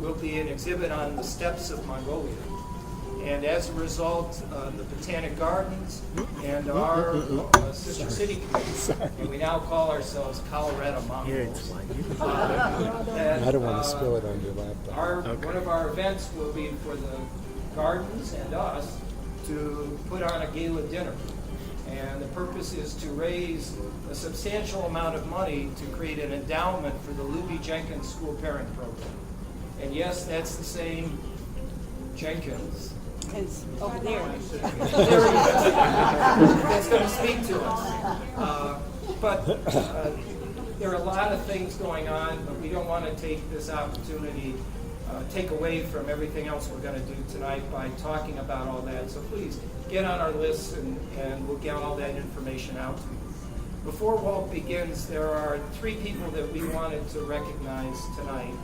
will be an exhibit on the steppes of Mongolia. And as a result, the Botanic Gardens and our sister city committee, and we now call ourselves ColoradoMongols. I don't want to spill it on your laptop. One of our events will be for the gardens and us to put on a gala dinner. And the purpose is to raise a substantial amount of money to create an endowment for the Lusby-Jenkins School Pairing Program. And yes, that's the same Jenkins. It's over there. That's going to speak to us. But there are a lot of things going on, but we don't want to take this opportunity, take away from everything else we're going to do tonight by talking about all that. So please get on our list and we'll get all that information out to you. Before Walt begins, there are 3 people that we wanted to recognize tonight.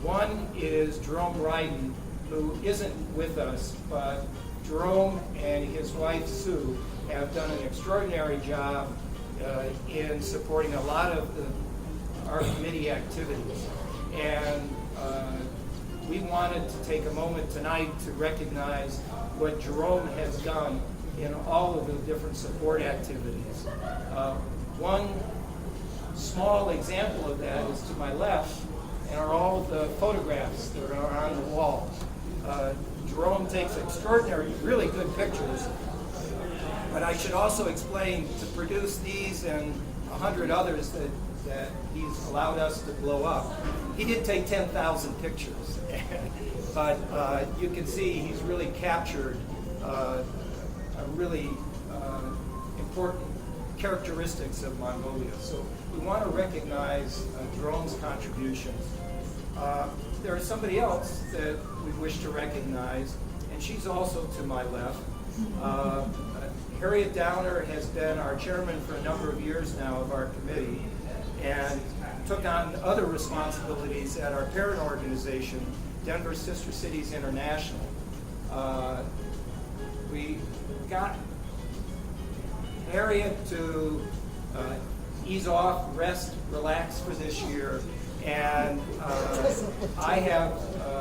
One is Jerome Ryden, who isn't with us, but Jerome and his wife Sue have done an extraordinary job in supporting a lot of our committee activities. And we wanted to take a moment tonight to recognize what Jerome has done in all of the different support activities. One small example of that is to my left, and are all the photographs that are on the wall. Jerome takes extraordinary, really good pictures, but I should also explain, to produce these and 100 others that he's allowed us to blow up, he did take 10,000 pictures. But you can see he's really captured a really important characteristics of Mongolia. So we want to recognize Jerome's contributions. There is somebody else that we wish to recognize, and she's also to my left. Harriet Downer has been our chairman for a number of years now of our committee, and took on other responsibilities at our parent organization, Denver Sister Cities International. We got Harriet to ease off, rest, relax for this year, and I have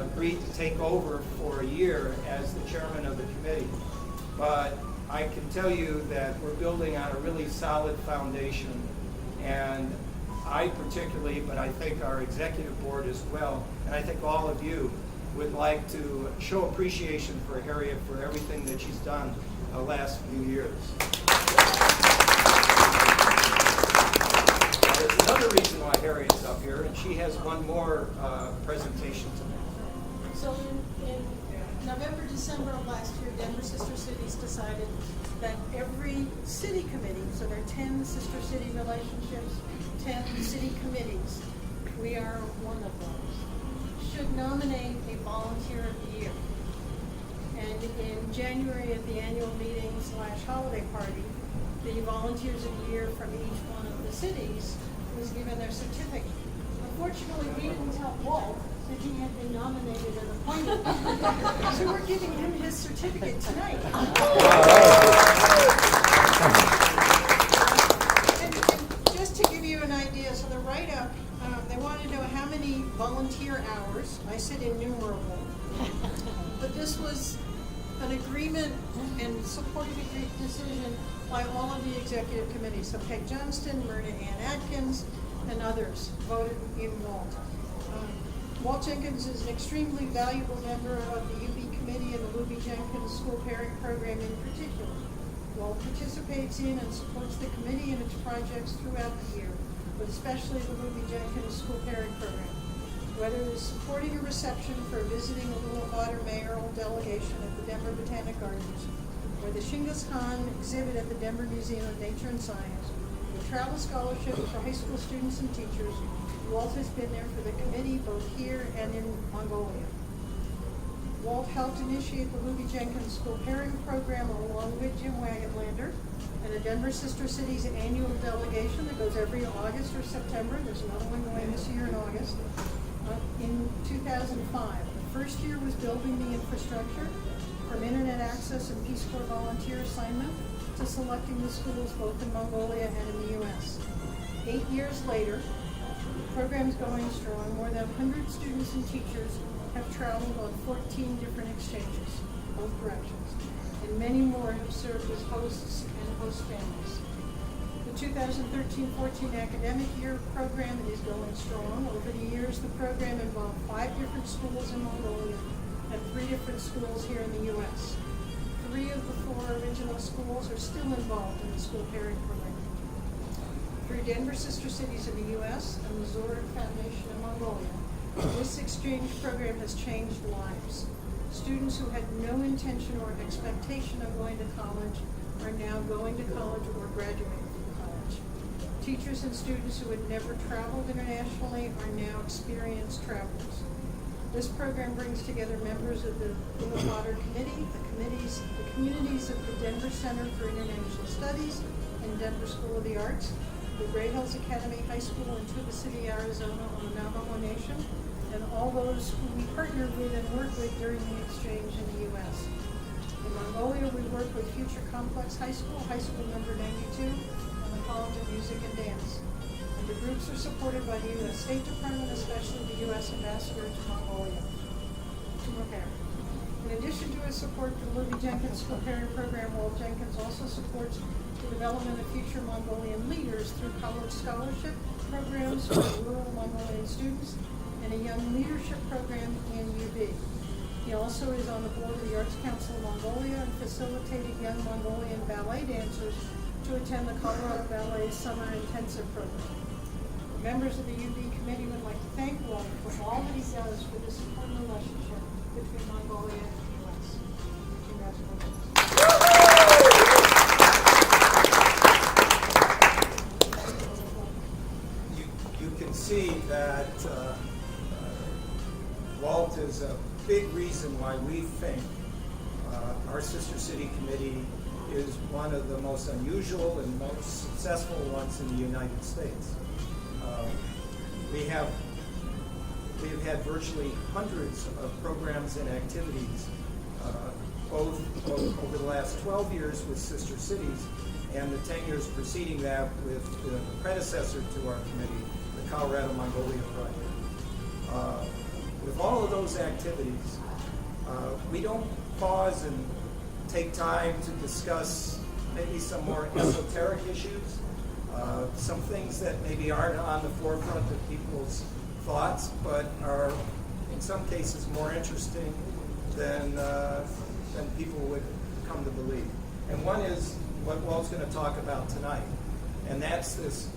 agreed to take over for a year as the chairman of the committee. But I can tell you that we're building on a really solid foundation, and I particularly, but I think our executive board as well, and I think all of you would like to show appreciation for Harriet for everything that she's done the last few years. There's another reason why Harriet's up here, and she has one more presentation to make. So in November, December of last year, Denver Sister Cities decided that every city committee, so there are 10 sister city relationships, 10 city committees, we are one of those, should nominate a volunteer of the year. And in January at the annual meeting / holiday party, the volunteers of the year from each one of the cities was given their certificate. Unfortunately, we didn't tell Walt that he had been nominated and appointed. So we're giving him his certificate tonight. And just to give you an idea, so the write-up, they want to know how many volunteer hours. I said innumerable. But this was an agreement and supported a decision by all of the executive committees. So Peg Johnston, Myrna Ann Atkins, and others voted in Walt. Walt Jenkins is an extremely valuable member of the UB committee and the Lusby-Jenkins School Pairing Program in particular. Walt participates in and supports the committee and its projects throughout the year, but especially the Lusby-Jenkins School Pairing Program. Whether it is supporting a reception for visiting a Ulaanbaatar mayoral delegation at the Denver Botanic Gardens, or the Shingas Khan exhibit at the Denver Museum of Nature and Science, or travel scholarships for high school students and teachers, Walt has been there for the committee both here and in Mongolia. Walt helped initiate the Lusby-Jenkins School Pairing Program along with Jim Wagonlander and the Denver Sister Cities annual delegation that goes every August or September. There's another one going this year in August. In 2005. The first year was building the infrastructure, from internet access and Peace Corps volunteer assignment to selecting the schools both in Mongolia and in the U.S. 8 years later, program is going strong. More than 100 students and teachers have traveled on 14 different exchanges, both directions, and many more have served as hosts and host families. The 2013-14 academic year program is going strong. Over the years, the program involved 5 different schools in Mongolia and 3 different schools here in the U.S. 3 of the 4 original schools are still involved in the school pairing program. Through Denver sister cities in the U.S. and the Zorg Foundation in Mongolia, this exchange program has changed lives. Students who had no intention or expectation of going to college are now going to college or graduating from college. Teachers and students who had never traveled internationally are now experienced travelers. This program brings together members of the Ulaanbaatar Committee, the communities of the Denver Center for International Studies and Denver School of the Arts, the Gray Hills Academy High School in Tuba City, Arizona on the Navajo Nation, and all those who we partnered with and worked with during the exchange in the U.S. In Mongolia, we work with Future Complex High School number 92, and the College of Music and Dance. And the groups are supported by the U.S. State Department, especially the U.S. Ambassador to Mongolia. In addition to his support for the Lusby-Jenkins School Pairing Program, Walt Jenkins also supports the development of future Mongolian leaders through college scholarship programs for rural Mongolian students and a young leadership program in UB. He also is on the board of the Arts Council of Mongolia and facilitated young Mongolian ballet dancers to attend the Colorado Ballet's Summer Intensive Program. Members of the UB committee would like to thank Walt for all that he does for this important relationship between Mongolia and the U.S. Congratulations. You can see that Walt is a big reason why we think our Sister City Committee is one of the most unusual and most successful ones in the United States. We have had virtually hundreds of programs and activities, both over the last 12 years with Sister Cities and the 10 years preceding that with the predecessor to our committee, the Colorado-Mongolia Project. With all of those activities, we don't pause and take time to discuss maybe some more esoteric issues, some things that maybe aren't on the forefront of people's thoughts, but are in some cases more interesting than people would come to believe. And one is what Walt's going to talk about tonight, and that's this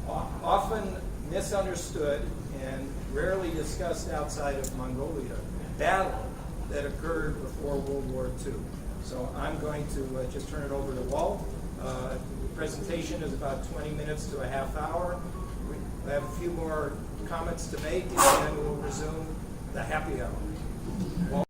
often misunderstood and rarely discussed outside of Mongolia battle that occurred before World War II. So I'm going to just turn it over to Walt. The presentation is about 20 minutes to a half hour. We have a few more comments to make, and then we'll resume the happy hour. Walt?